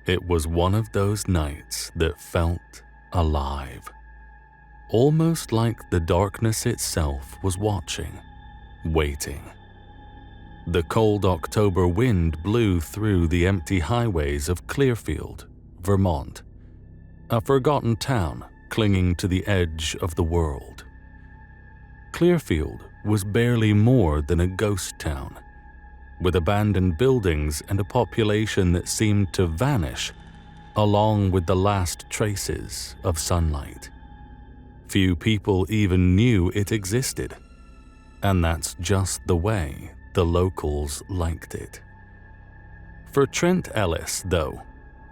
It was one of those nights that felt alive, almost like the darkness itself was watching, waiting. The cold October wind blew through the empty highways of Clearfield, Vermont, a forgotten town clinging to the edge of the world. Clearfield was barely more than a ghost town, with abandoned buildings and a population that seemed to vanish along with the last traces of sunlight. Few people even knew it existed, and that's just the way the locals liked it. For Trent Ellis, though,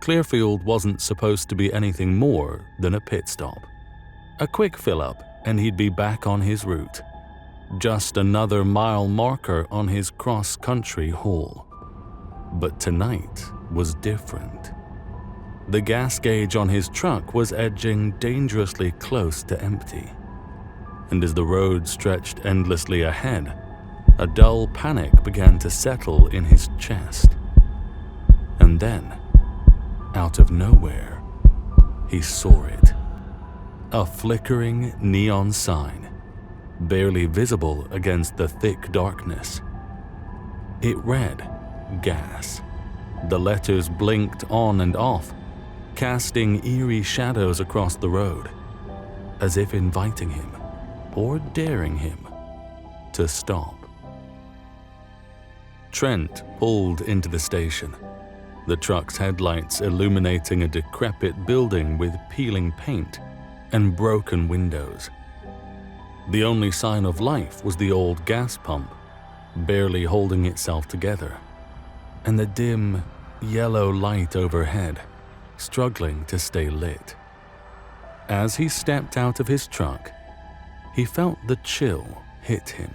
Clearfield wasn't supposed to be anything more than a pit stop. A quick fill-up and he'd be back on his route. Just another mile marker on his cross-country haul. But tonight was different. The gas gauge on his truck was edging dangerously close to empty. And as the road stretched endlessly ahead, a dull panic began to settle in his chest. And then, out of nowhere, he saw it. A flickering neon sign, barely visible against the thick darkness. It read, "Gas." The letters blinked on and off, casting eerie shadows across the road, as if inviting him, or daring him, to stop. Trent pulled into the station, the truck's headlights illuminating a decrepit building with peeling paint and broken windows. The only sign of life was the old gas pump, barely holding itself together, and the dim, yellow light overhead, struggling to stay lit. As he stepped out of his truck, he felt the chill hit him,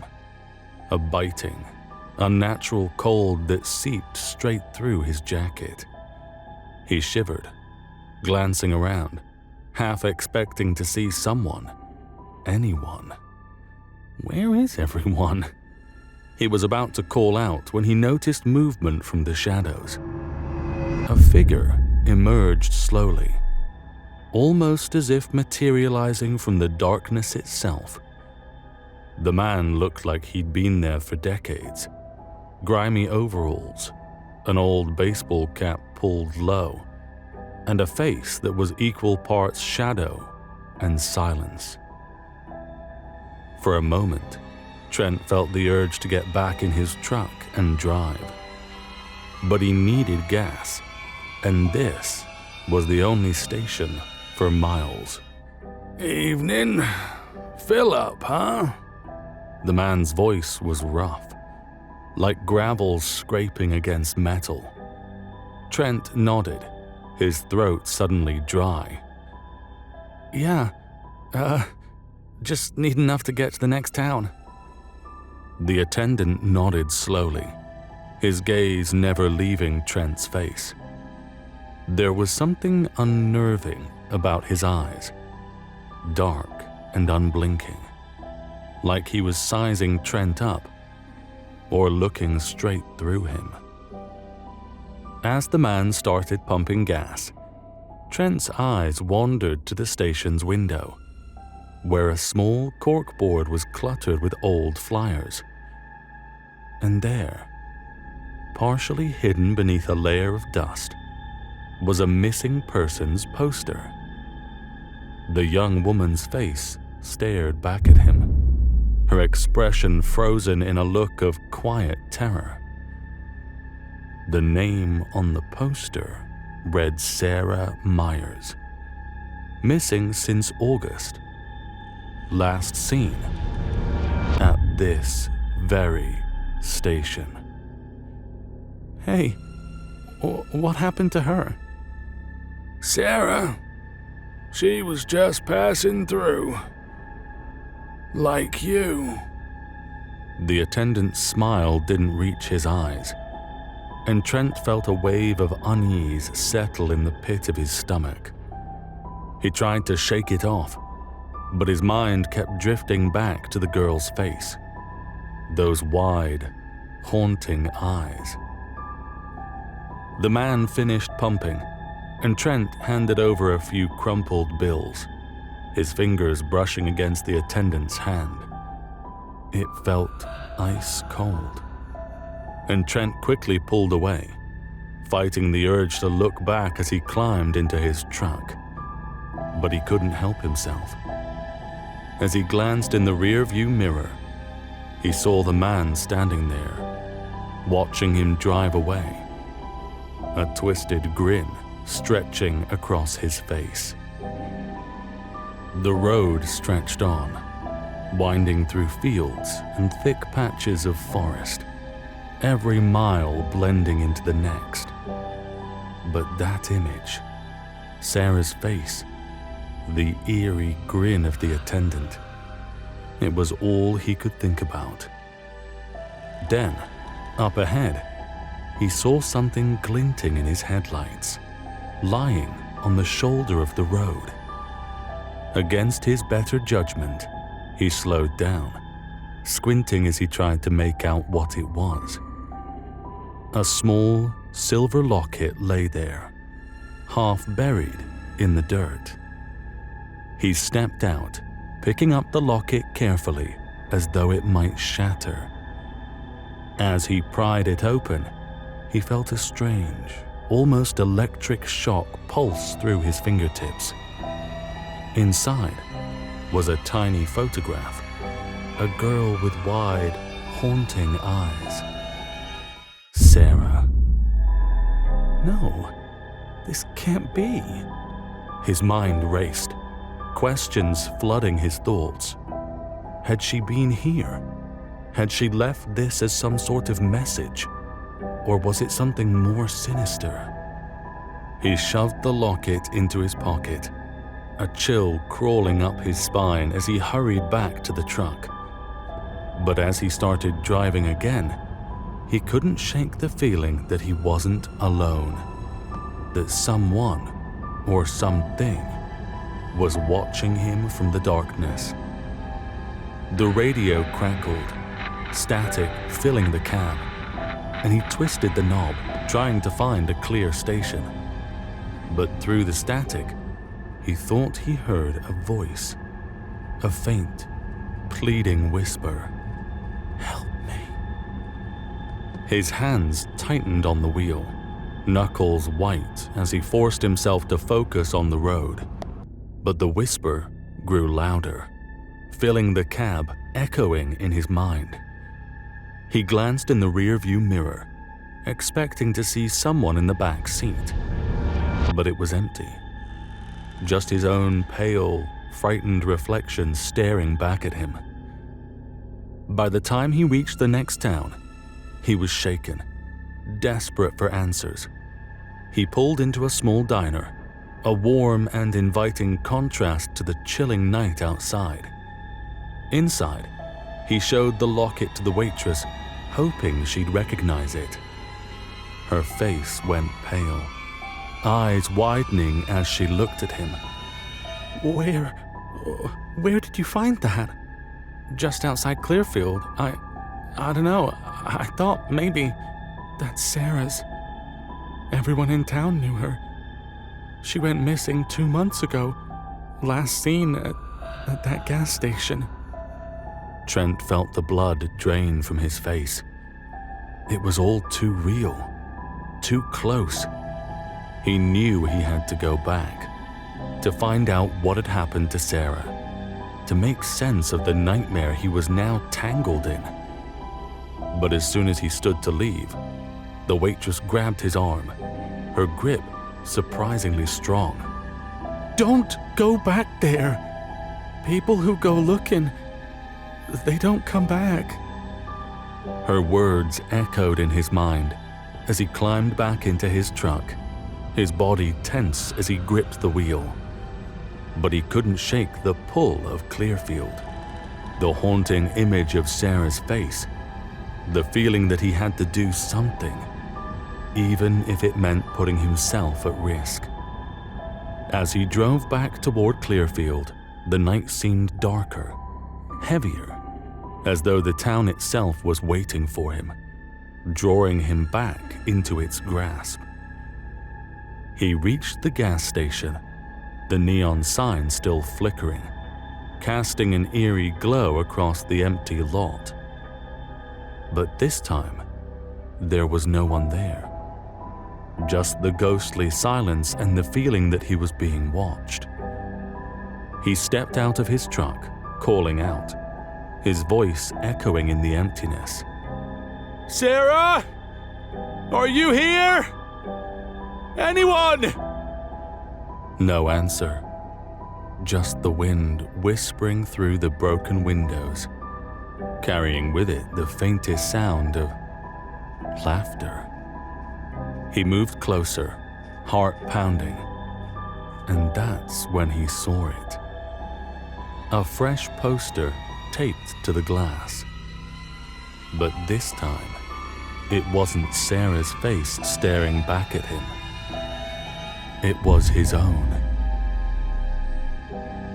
a biting, unnatural cold that seeped straight through his jacket. He shivered, glancing around, half expecting to see someone, anyone. Where is everyone? He was about to call out when he noticed movement from the shadows. A figure emerged slowly, almost as if materializing from the darkness itself. The man looked like he'd been there for decades. Grimy overalls, an old baseball cap pulled low, and a face that was equal parts shadow and silence. For a moment, Trent felt the urge to get back in his truck and drive. But he needed gas, and this was the only station for miles. "Evening. Fill up, huh?" The man's voice was rough, like gravel scraping against metal. Trent nodded, his throat suddenly dry. "Yeah, just need enough to get to the next town." The attendant nodded slowly, his gaze never leaving Trent's face. There was something unnerving about his eyes, dark and unblinking, like he was sizing Trent up or looking straight through him. As the man started pumping gas, Trent's eyes wandered to the station's window, where a small corkboard was cluttered with old flyers. And there, partially hidden beneath a layer of dust, was a missing persons poster. The young woman's face stared back at him, her expression frozen in a look of quiet terror. The name on the poster read Sarah Myers, missing since August, last seen at this very station. "Hey, what happened to her?" "Sarah, she was just passing through. Like you." The attendant's smile didn't reach his eyes, and Trent felt a wave of unease settle in the pit of his stomach. He tried to shake it off, but his mind kept drifting back to the girl's face, those wide, haunting eyes. The man finished pumping, and Trent handed over a few crumpled bills, his fingers brushing against the attendant's hand. It felt ice cold, and Trent quickly pulled away, fighting the urge to look back as he climbed into his truck. But he couldn't help himself. As he glanced in the rearview mirror, he saw the man standing there, watching him drive away, a twisted grin stretching across his face. The road stretched on, winding through fields and thick patches of forest, every mile blending into the next. But that image, Sarah's face, the eerie grin of the attendant, it was all he could think about. Then, up ahead, he saw something glinting in his headlights, lying on the shoulder of the road. Against his better judgment, he slowed down, squinting as he tried to make out what it was. A small silver locket lay there, half buried in the dirt. He stepped out, picking up the locket carefully as though it might shatter. As he pried it open, he felt a strange, almost electric shock pulse through his fingertips. Inside was a tiny photograph, a girl with wide, haunting eyes. Sarah. No, this can't be. His mind raced, questions flooding his thoughts. Had she been here? Had she left this as some sort of message? Or was it something more sinister? He shoved the locket into his pocket, a chill crawling up his spine as he hurried back to the truck. But as he started driving again, he couldn't shake the feeling that he wasn't alone, that someone or something was watching him from the darkness. The radio crackled, static filling the cab, and he twisted the knob, trying to find a clear station. But through the static, he thought he heard a voice, a faint, pleading whisper. "Help me." His hands tightened on the wheel, knuckles white as he forced himself to focus on the road. But the whisper grew louder, filling the cab, echoing in his mind. He glanced in the rearview mirror, expecting to see someone in the back seat. But it was empty. Just his own pale, frightened reflection staring back at him. By the time he reached the next town, he was shaken, desperate for answers. He pulled into a small diner, a warm and inviting contrast to the chilling night outside. Inside, he showed the locket to the waitress, hoping she'd recognize it. Her face went pale, eyes widening as she looked at him. Where did you find that?" "Just outside Clearfield. I don't know. I thought maybe that's Sarah's. Everyone in town knew her. She went missing 2 months ago, last seen at that gas station." Trent felt the blood drain from his face. It was all too real, too close. He knew he had to go back, to find out what had happened to Sarah, to make sense of the nightmare he was now tangled in. But as soon as he stood to leave, the waitress grabbed his arm, her grip surprisingly strong. "Don't go back there. People who go looking, they don't come back." Her words echoed in his mind as he climbed back into his truck, his body tense as he gripped the wheel. But he couldn't shake the pull of Clearfield, the haunting image of Sarah's face, the feeling that he had to do something, even if it meant putting himself at risk. As he drove back toward Clearfield, the night seemed darker, heavier, as though the town itself was waiting for him, drawing him back into its grasp. He reached the gas station, the neon sign still flickering, casting an eerie glow across the empty lot. But this time, there was no one there. Just the ghostly silence and the feeling that he was being watched. He stepped out of his truck, calling out, his voice echoing in the emptiness. "Sarah? Are you here? Anyone?" No answer. Just the wind whispering through the broken windows, carrying with it the faintest sound of laughter. He moved closer, heart pounding, and that's when he saw it. A fresh poster taped to the glass. But this time, it wasn't Sarah's face staring back at him. It was his own.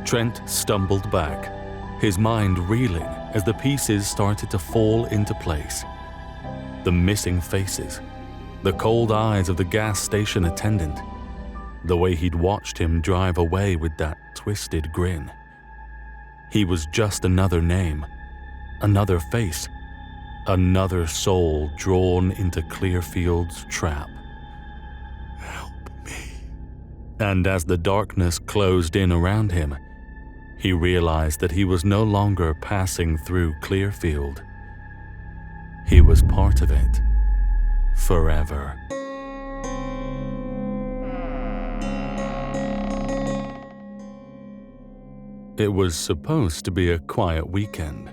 Trent stumbled back, his mind reeling as the pieces started to fall into place. The missing faces, the cold eyes of the gas station attendant, the way he'd watched him drive away with that twisted grin. He was just another name, another face, another soul drawn into Clearfield's trap. Help me. And as the darkness closed in around him, he realized that he was no longer passing through Clearfield. He was part of it, forever. It was supposed to be a quiet weekend.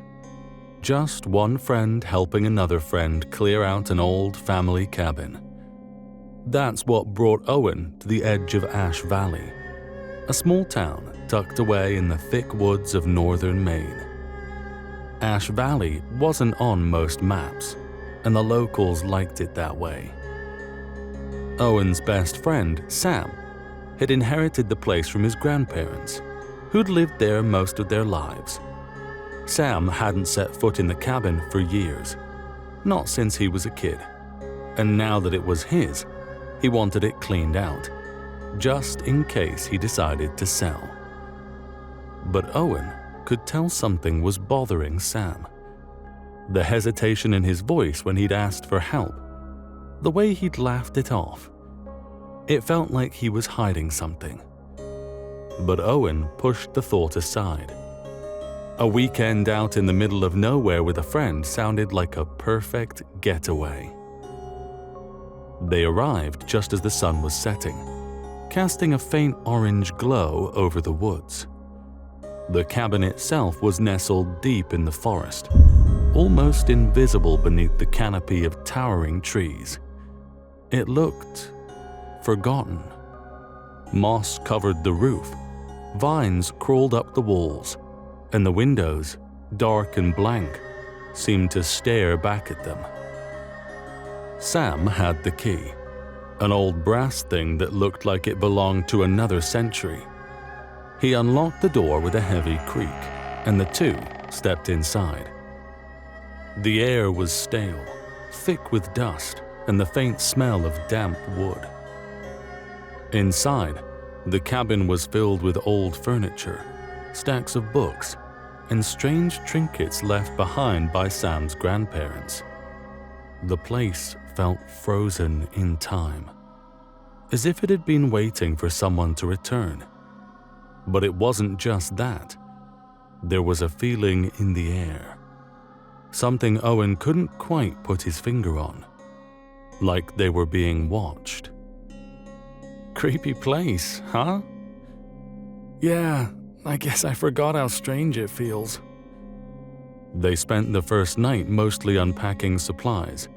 Just one friend helping another friend clear out an old family cabin. That's what brought Owen to the edge of Ash Valley, a small town tucked away in the thick woods of northern Maine. Ash Valley wasn't on most maps, and the locals liked it that way. Owen's best friend, Sam, had inherited the place from his grandparents, who'd lived there most of their lives. Sam hadn't set foot in the cabin for years, not since he was a kid, and now that it was his, he wanted it cleaned out, just in case he decided to sell. But Owen could tell something was bothering Sam. The hesitation in his voice when he'd asked for help, the way he'd laughed it off. It felt like he was hiding something. But Owen pushed the thought aside. A weekend out in the middle of nowhere with a friend sounded like a perfect getaway. They arrived just as the sun was setting, casting a faint orange glow over the woods. The cabin itself was nestled deep in the forest, almost invisible beneath the canopy of towering trees. It looked forgotten. Moss covered the roof, vines crawled up the walls, and the windows, dark and blank, seemed to stare back at them. Sam had the key, an old brass thing that looked like it belonged to another century. He unlocked the door with a heavy creak, and the two stepped inside. The air was stale, thick with dust, and the faint smell of damp wood. Inside, the cabin was filled with old furniture, stacks of books, and strange trinkets left behind by Sam's grandparents. The place felt frozen in time, as if it had been waiting for someone to return. But it wasn't just that. There was a feeling in the air, something Owen couldn't quite put his finger on, like they were being watched. Creepy place, huh? Yeah, I guess I forgot how strange it feels. They spent the first night mostly unpacking supplies,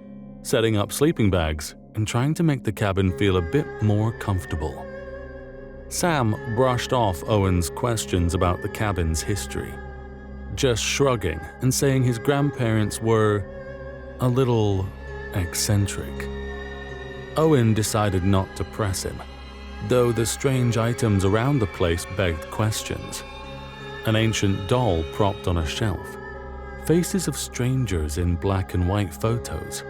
setting up sleeping bags, and trying to make the cabin feel a bit more comfortable. Sam brushed off Owen's questions about the cabin's history, just shrugging and saying his grandparents were a little eccentric. Owen decided not to press him, though the strange items around the place begged questions. An ancient doll propped on a shelf, faces of strangers in black and white photos,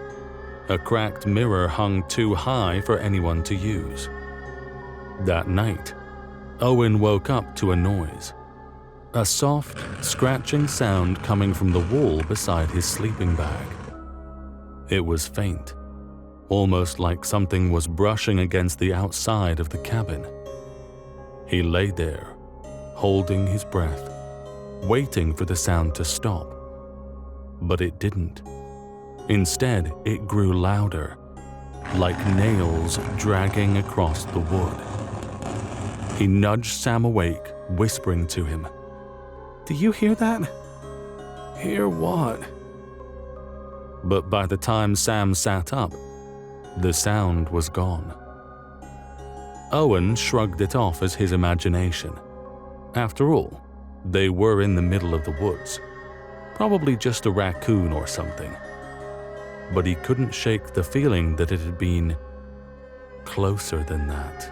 a cracked mirror hung too high for anyone to use. That night, Owen woke up to a noise. A soft, scratching sound coming from the wall beside his sleeping bag. It was faint, almost like something was brushing against the outside of the cabin. He lay there, holding his breath, waiting for the sound to stop. But it didn't. Instead, it grew louder, like nails dragging across the wood. He nudged Sam awake, whispering to him, "Do you hear that?" Hear what? But by the time Sam sat up, the sound was gone. Owen shrugged it off as his imagination. After all, they were in the middle of the woods. Probably just a raccoon or something. But he couldn't shake the feeling that it had been closer than that.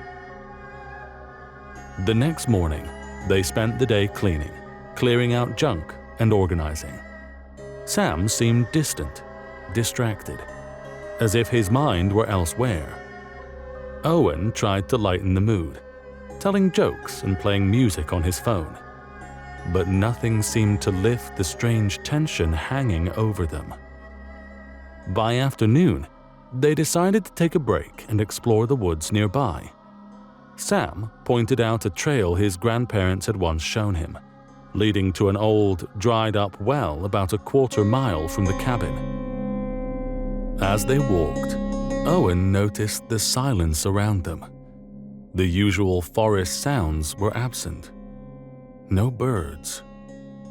The next morning, they spent the day cleaning, clearing out junk, and organizing. Sam seemed distant, distracted, as if his mind were elsewhere. Owen tried to lighten the mood, telling jokes and playing music on his phone. But nothing seemed to lift the strange tension hanging over them. By afternoon, they decided to take a break and explore the woods nearby. Sam pointed out a trail his grandparents had once shown him, leading to an old, dried-up well about a quarter-mile from the cabin. As they walked, Owen noticed the silence around them. The usual forest sounds were absent. No birds,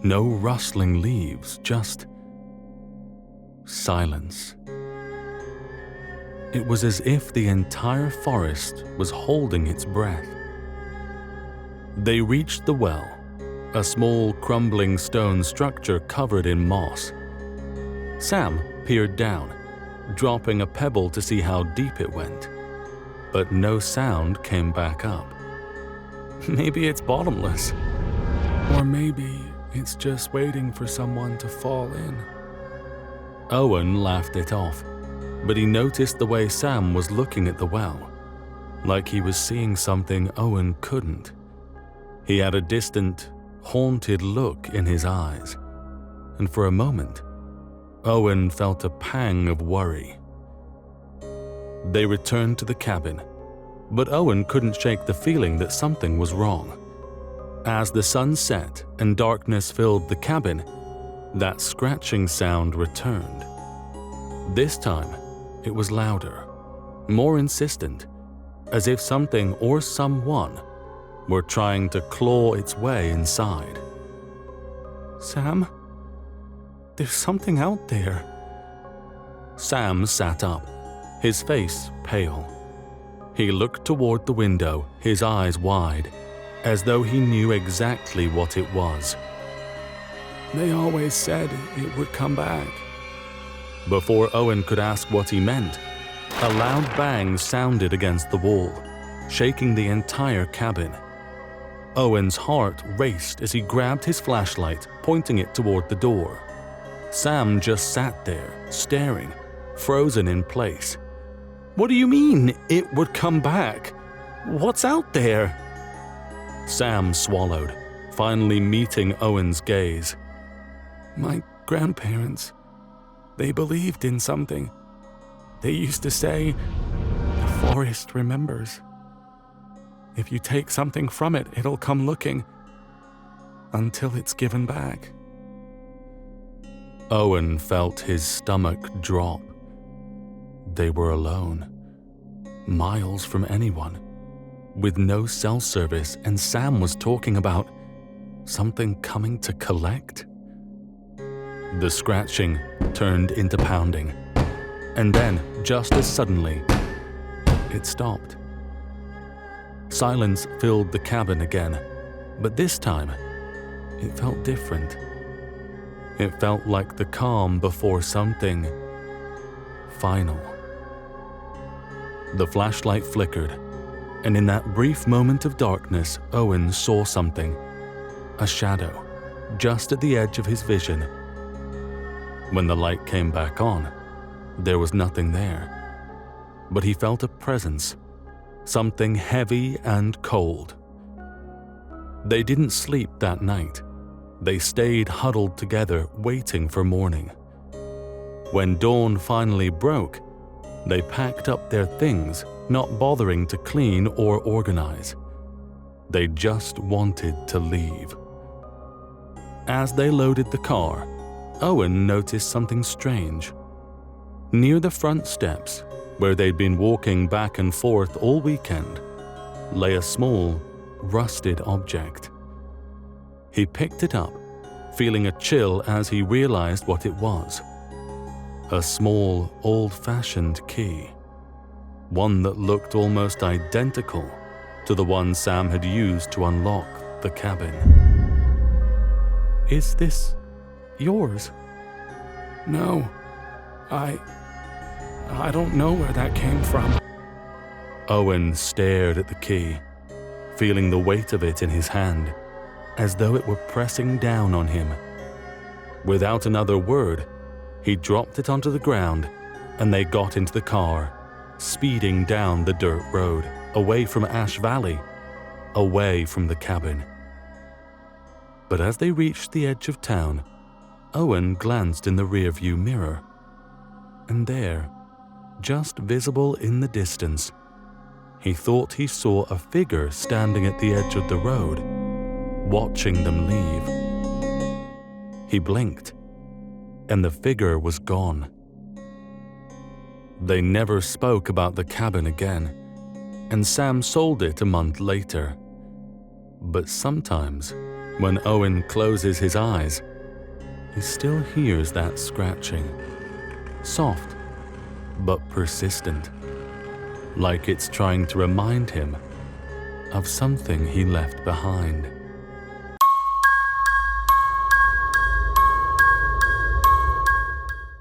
no rustling leaves, just silence. It was as if the entire forest was holding its breath. They reached the well, a small crumbling stone structure covered in moss. Sam peered down, dropping a pebble to see how deep it went, but no sound came back up. Maybe it's bottomless. Or maybe it's just waiting for someone to fall in. Owen laughed it off, but he noticed the way Sam was looking at the well, like he was seeing something Owen couldn't. He had a distant, haunted look in his eyes, and for a moment, Owen felt a pang of worry. They returned to the cabin, but Owen couldn't shake the feeling that something was wrong. As the sun set and darkness filled the cabin, that scratching sound returned. This time, it was louder, more insistent, as if something or someone were trying to claw its way inside. Sam? There's something out there. Sam sat up, his face pale. He looked toward the window, his eyes wide, as though he knew exactly what it was. They always said it would come back. Before Owen could ask what he meant, a loud bang sounded against the wall, shaking the entire cabin. Owen's heart raced as he grabbed his flashlight, pointing it toward the door. Sam just sat there, staring, frozen in place. What do you mean, it would come back? What's out there? Sam swallowed, finally meeting Owen's gaze. My grandparents, they believed in something. They used to say, the forest remembers. If you take something from it, it'll come looking until it's given back. Owen felt his stomach drop. They were alone, miles from anyone, with no cell service, and Sam was talking about something coming to collect. The scratching turned into pounding, and then, just as suddenly, it stopped. Silence filled the cabin again, but this time, it felt different. It felt like the calm before something final. The flashlight flickered, and in that brief moment of darkness, Owen saw something, a shadow, just at the edge of his vision. When the light came back on, there was nothing there, but he felt a presence, something heavy and cold. They didn't sleep that night. They stayed huddled together, waiting for morning. When dawn finally broke, they packed up their things, not bothering to clean or organize. They just wanted to leave. As they loaded the car, Owen noticed something strange. Near the front steps, where they'd been walking back and forth all weekend, lay a small, rusted object. He picked it up, feeling a chill as he realized what it was. A small, old-fashioned key. One that looked almost identical to the one Sam had used to unlock the cabin. Is this yours? No, I don't know where that came from. Owen stared at the key, feeling the weight of it in his hand, as though it were pressing down on him. Without another word, he dropped it onto the ground, and they got into the car, speeding down the dirt road, away from Ash Valley, away from the cabin. But as they reached the edge of town, Owen glanced in the rearview mirror, and there, just visible in the distance, he thought he saw a figure standing at the edge of the road, watching them leave. He blinked, and the figure was gone. They never spoke about the cabin again, and Sam sold it a month later. But sometimes, when Owen closes his eyes, he still hears that scratching. Soft, but persistent, like it's trying to remind him of something he left behind.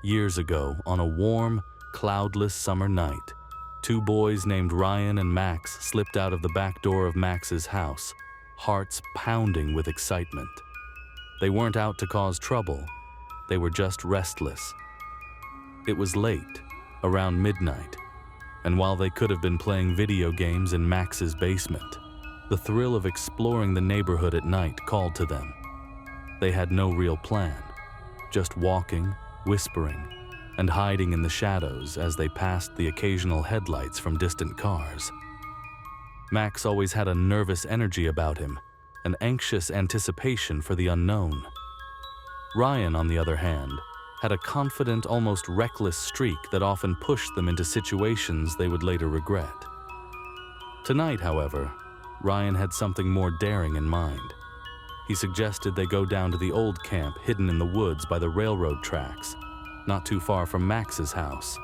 Years ago, on a warm, cloudless summer night, two boys named Ryan and Max slipped out of the back door of Max's house, hearts pounding with excitement. They weren't out to cause trouble. They were just restless. It was late, around midnight, and while they could have been playing video games in Max's basement, the thrill of exploring the neighborhood at night called to them. They had no real plan, just walking, whispering, and hiding in the shadows as they passed the occasional headlights from distant cars. Max always had a nervous energy about him, an anxious anticipation for the unknown. Ryan, on the other hand, had a confident, almost reckless streak that often pushed them into situations they would later regret. Tonight, however, Ryan had something more daring in mind. He suggested they go down to the old camp hidden in the woods by the railroad tracks, not too far from Max's house.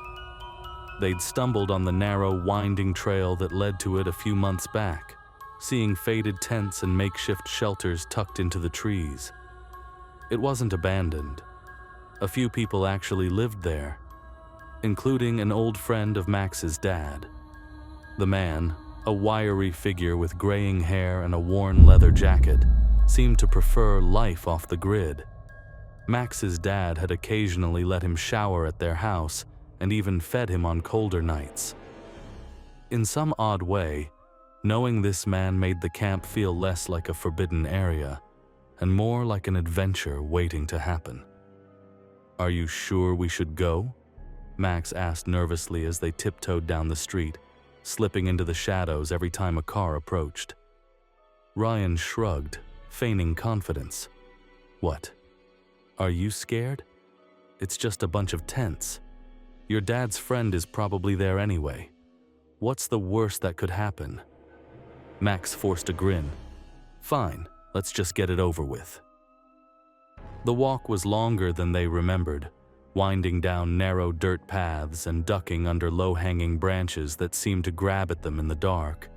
They'd stumbled on the narrow, winding trail that led to it a few months back, seeing faded tents and makeshift shelters tucked into the trees. It wasn't abandoned. A few people actually lived there, including an old friend of Max's dad. The man, a wiry figure with graying hair and a worn leather jacket, seemed to prefer life off the grid. Max's dad had occasionally let him shower at their house and even fed him on colder nights. In some odd way, knowing this man made the camp feel less like a forbidden area and more like an adventure waiting to happen. "Are you sure we should go?" Max asked nervously as they tiptoed down the street, slipping into the shadows every time a car approached. Ryan shrugged, feigning confidence. "What? Are you scared? It's just a bunch of tents. Your dad's friend is probably there anyway. What's the worst that could happen?" Max forced a grin. "Fine, let's just get it over with." The walk was longer than they remembered, winding down narrow dirt paths and ducking under low-hanging branches that seemed to grab at them in the dark.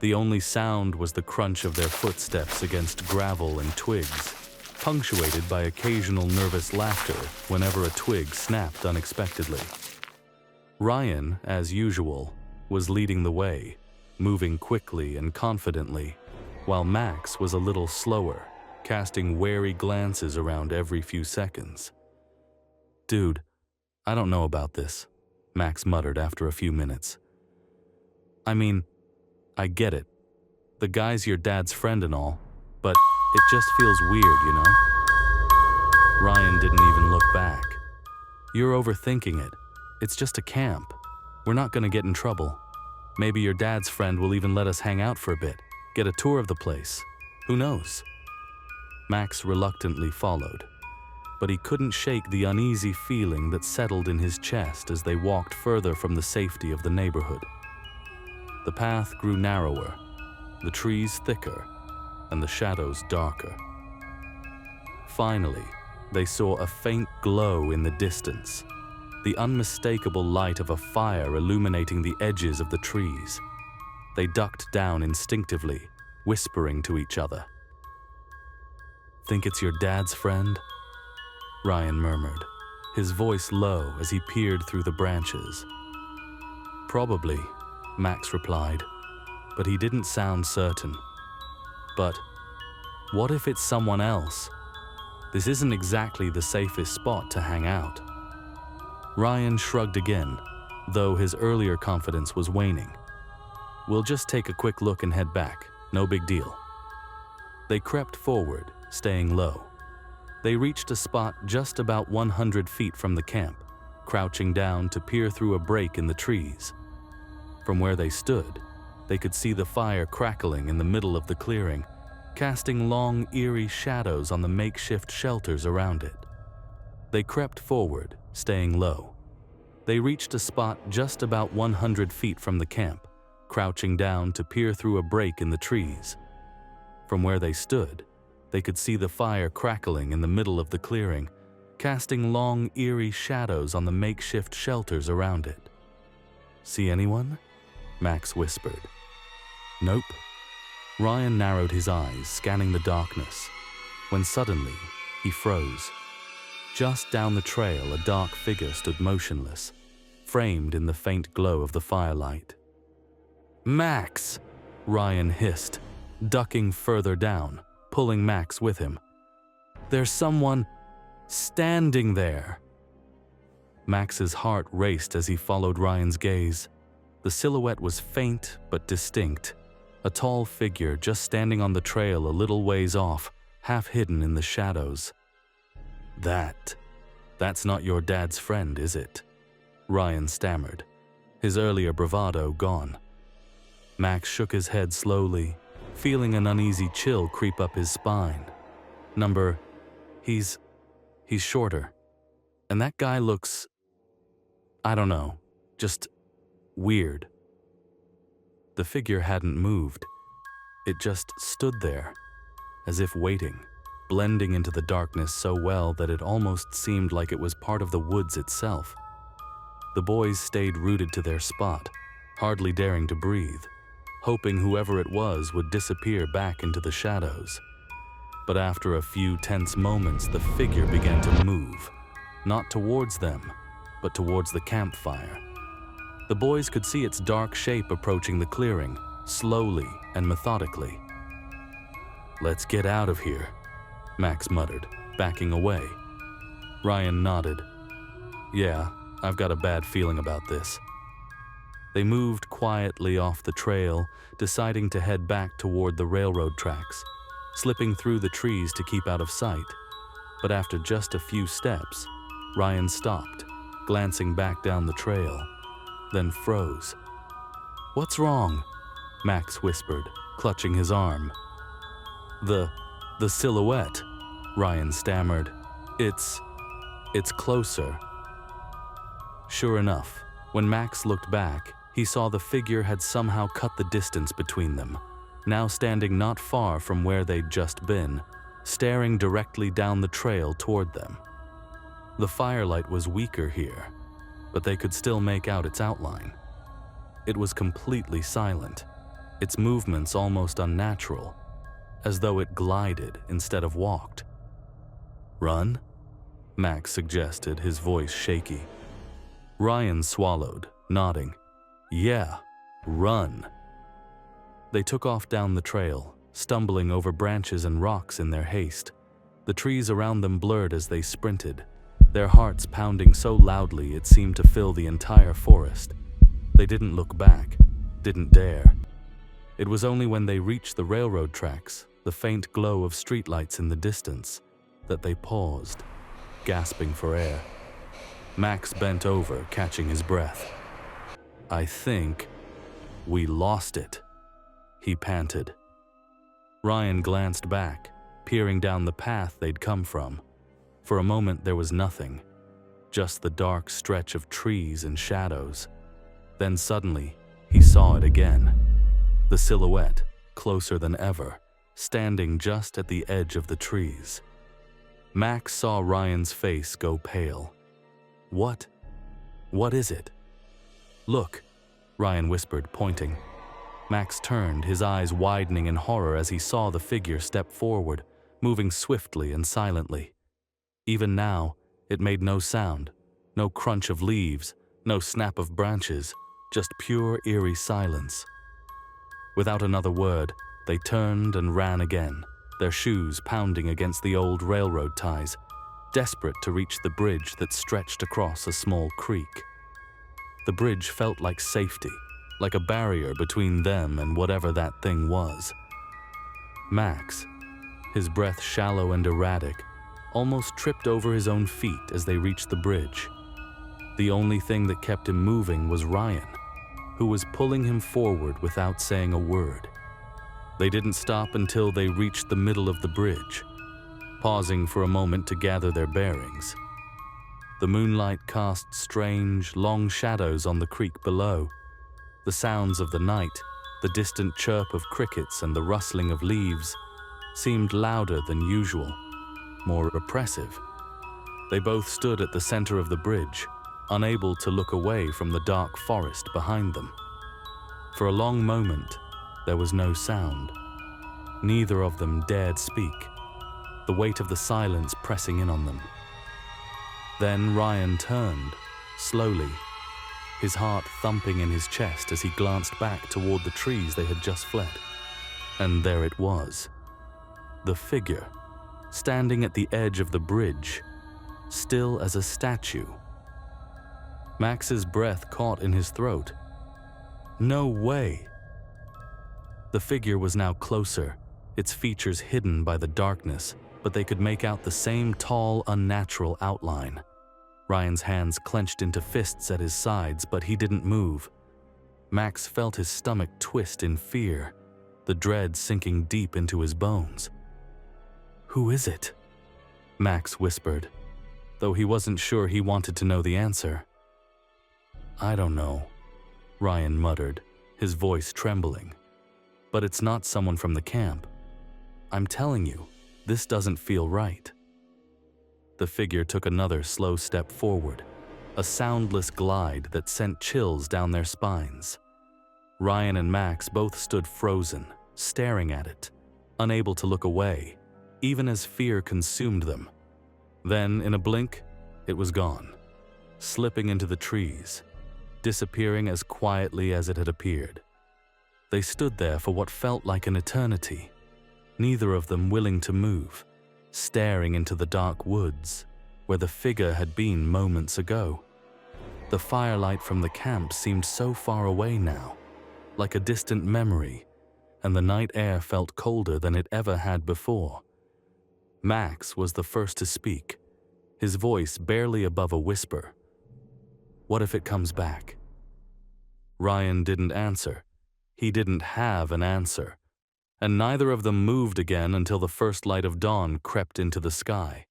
The only sound was the crunch of their footsteps against gravel and twigs, punctuated by occasional nervous laughter whenever a twig snapped unexpectedly. Ryan, as usual, was leading the way, moving quickly and confidently, while Max was a little slower, casting wary glances around every few seconds. "Dude, I don't know about this," Max muttered after a few minutes. "I mean, I get it. The guy's your dad's friend and all, but it just feels weird, you know? Ryan didn't even look back. You're overthinking it. It's just a camp. We're not gonna get in trouble. Maybe your dad's friend will even let us hang out for a bit, get a tour of the place. Who knows? Max reluctantly followed, but he couldn't shake the uneasy feeling that settled in his chest as they walked further from the safety of the neighborhood. The path grew narrower, the trees thicker, and the shadows darker. Finally, they saw a faint glow in the distance, the unmistakable light of a fire illuminating the edges of the trees. They ducked down instinctively, whispering to each other. "Think it's your dad's friend?" Ryan murmured, his voice low as he peered through the branches. "Probably," Max replied, but he didn't sound certain. But what if it's someone else? This isn't exactly the safest spot to hang out. Ryan shrugged again, though his earlier confidence was waning. "We'll just take a quick look and head back. No big deal." They crept forward, staying low. They reached a spot just about 100 feet from the camp, crouching down to peer through a break in the trees. From where they stood, they could see the fire crackling in the middle of the clearing, casting long, eerie shadows on the makeshift shelters around it. They crept forward, staying low. They reached a spot just about 100 feet from the camp, crouching down to peer through a break in the trees. From where they stood, they could see the fire crackling in the middle of the clearing, casting long, eerie shadows on the makeshift shelters around it. "See anyone?" Max whispered. "Nope." Ryan narrowed his eyes, scanning the darkness, when suddenly he froze. Just down the trail, a dark figure stood motionless, framed in the faint glow of the firelight. "Max!" Ryan hissed, ducking further down, pulling Max with him. "There's someone standing there!" Max's heart raced as he followed Ryan's gaze. The silhouette was faint but distinct, a tall figure just standing on the trail a little ways off, half hidden in the shadows. That's not your dad's friend, is it?" Ryan stammered, his earlier bravado gone. Max shook his head slowly, feeling an uneasy chill creep up his spine. He's shorter. And that guy looks, I don't know, just weird." The figure hadn't moved. It just stood there, as if waiting, blending into the darkness so well that it almost seemed like it was part of the woods itself. The boys stayed rooted to their spot, hardly daring to breathe, hoping whoever it was would disappear back into the shadows. But after a few tense moments, the figure began to move, not towards them, but towards the campfire. The boys could see its dark shape approaching the clearing, slowly and methodically. "Let's get out of here," Max muttered, backing away. Ryan nodded. "Yeah, I've got a bad feeling about this." They moved quietly off the trail, deciding to head back toward the railroad tracks, slipping through the trees to keep out of sight. But after just a few steps, Ryan stopped, glancing back down the trail, then froze. "What's wrong?" Max whispered, clutching his arm. The silhouette," Ryan stammered. It's closer." Sure enough, when Max looked back, he saw the figure had somehow cut the distance between them, now standing not far from where they'd just been, staring directly down the trail toward them. The firelight was weaker here, but they could still make out its outline. It was completely silent, its movements almost unnatural, as though it glided instead of walked. "Run?" Max suggested, his voice shaky. Ryan swallowed, nodding. "Yeah, run." They took off down the trail, stumbling over branches and rocks in their haste. The trees around them blurred as they sprinted, their hearts pounding so loudly it seemed to fill the entire forest. They didn't look back, didn't dare. It was only when they reached the railroad tracks, the faint glow of streetlights in the distance, that they paused, gasping for air. Max bent over, catching his breath. "I think we lost it," he panted. Ryan glanced back, peering down the path they'd come from. For a moment there was nothing, just the dark stretch of trees and shadows. Then suddenly, he saw it again. The silhouette, closer than ever, standing just at the edge of the trees. Max saw Ryan's face go pale. What is it?" "Look," Ryan whispered, pointing. Max turned, his eyes widening in horror as he saw the figure step forward, moving swiftly and silently. Even now, it made no sound, no crunch of leaves, no snap of branches, just pure, eerie silence. Without another word, they turned and ran again, their shoes pounding against the old railroad ties, desperate to reach the bridge that stretched across a small creek. The bridge felt like safety, like a barrier between them and whatever that thing was. Max, his breath shallow and erratic, almost tripped over his own feet as they reached the bridge. The only thing that kept him moving was Ryan, who was pulling him forward without saying a word. They didn't stop until they reached the middle of the bridge, pausing for a moment to gather their bearings. The moonlight cast strange, long shadows on the creek below. The sounds of the night, the distant chirp of crickets and the rustling of leaves, seemed louder than usual, more oppressive. They both stood at the center of the bridge, unable to look away from the dark forest behind them. For a long moment, there was no sound. Neither of them dared speak, the weight of the silence pressing in on them. Then Ryan turned, slowly, his heart thumping in his chest as he glanced back toward the trees they had just fled. And there it was, the figure, standing at the edge of the bridge, still as a statue. Max's breath caught in his throat. No way! The figure was now closer, its features hidden by the darkness, but they could make out the same tall, unnatural outline. Ryan's hands clenched into fists at his sides, but he didn't move. Max felt his stomach twist in fear, the dread sinking deep into his bones. "Who is it?" Max whispered, though he wasn't sure he wanted to know the answer. "I don't know," Ryan muttered, his voice trembling. "But it's not someone from the camp. I'm telling you, this doesn't feel right." The figure took another slow step forward, a soundless glide that sent chills down their spines. Ryan and Max both stood frozen, staring at it, unable to look away, even as fear consumed them. Then, in a blink, it was gone, slipping into the trees, disappearing as quietly as it had appeared. They stood there for what felt like an eternity, neither of them willing to move, staring into the dark woods where the figure had been moments ago. The firelight from the camp seemed so far away now, like a distant memory, and the night air felt colder than it ever had before. Max was the first to speak, his voice barely above a whisper. "What if it comes back?" Ryan didn't answer. He didn't have an answer, and neither of them moved again until the first light of dawn crept into the sky.